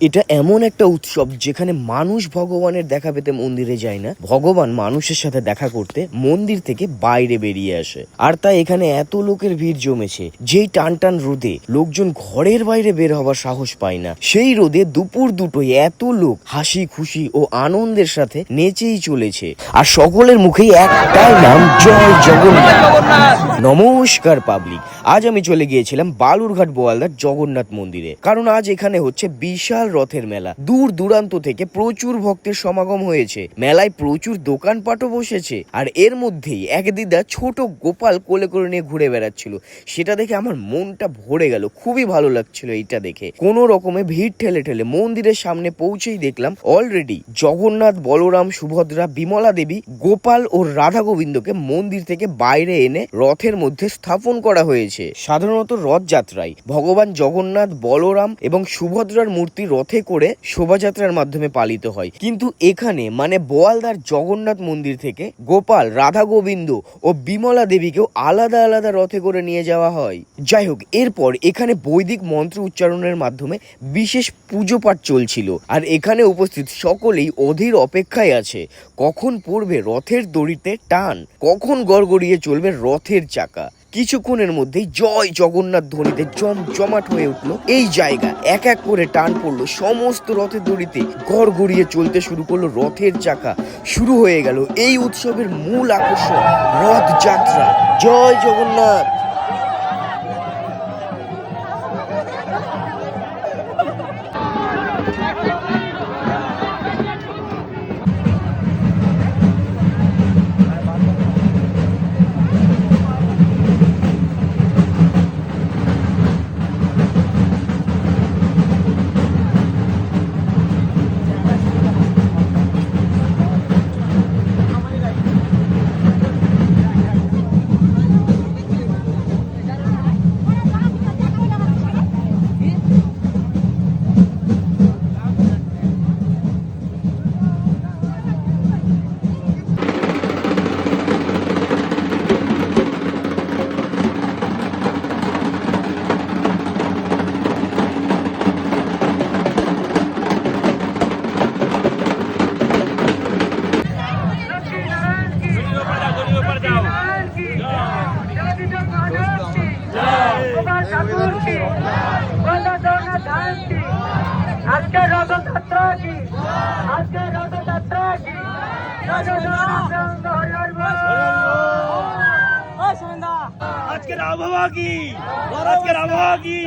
এটা এমন একটা উৎসব যেখানে মানুষ ভগবানের দেখা পেতে মন্দিরে যায় না, ভগবান মানুষের সাথে দেখা করতে মন্দির থেকে বাইরে বেরিয়ে আসে। আর তাই এখানে এত লোকের ভিড় জমেছে, যেই টান টান রোদে লোকজন ঘরের বাইরে বের হওয়ার সাহস পায় না, সেই রোদে দুপুর দুটোয় এত লোক হাসি খুশি ও আনন্দের সাথে নেচেই চলেছে। আর সকলের মুখেই একটাই নাম, জয় জগন্নাথ। নমস্কার পাবলিক, আজ আমি চলে গিয়েছিলাম বালুরঘাট বোয়ালদার জগন্নাথ মন্দিরে, কারণ আজ এখানে হচ্ছে বিশাল রথের মেলা। দূর দূরান্ত থেকে প্রচুর ভক্তের সমাগম হয়েছে, মেলায় প্রচুর দোকানপাটও বসেছে। আর এর মধ্যেই এক দিদা ছোট গোপাল কোলে করে নিয়ে ঘুরে বেড়াচ্ছিল, সেটা দেখে আমার মনটা ভরে গেল। খুবই ভালো লাগছিল এইটা দেখে। কোনো রকমে ভিড় ঠেলে ঠেলে মন্দিরের সামনে পৌঁছেই দেখলাম অলরেডি জগন্নাথ, বলরাম, সুভদ্রা, বিমলা দেবী, গোপাল ও রাধা গোবিন্দকে মন্দির থেকে বাইরে এনে রথের মধ্যে স্থাপন করা হয়েছে। সাধারণত রথযাত্রায় ভগবান জগন্নাথ, বলরাম এবং সুভদ্রার মূর্তি রথে করে শোভাযাত্রার মাধ্যমে পালিত হয়, কিন্তু এখানে মানে বোয়ালদার জগন্নাথ মন্দির থেকে গোপাল, রাধা গোবিন্দ ও বিমলা দেবীকেও আলাদা আলাদা রথে করে নিয়ে যাওয়া হয়। যাই হোক, এরপর এখানে বৈদিক মন্ত্র উচ্চারণের মাধ্যমে বিশেষ পুজো পাঠ চলছিল। আর এখানে উপস্থিত সকলেই অধীর অপেক্ষায় আছে, কখন পড়বে রথের দড়িতে টান, কখন গড়গড়িয়ে চলবে রথের চাকা। কিছুক্ষণের মধ্যেই জয় জগন্নাথ ধ্বনিতে জমজমাট হয়ে উঠলো এই জায়গা। এক এক করে টান পড়লো সমস্ত রথের দড়িতে, গড়গড়িয়ে চলতে শুরু করলো রথের চাকা। শুরু হয়ে গেল এই উৎসবের মূল আকর্ষণ, রথযাত্রা। জয় জগন্নাথ। আজকের আবহাওয়া কি, আজকের আবহাওয়া কি।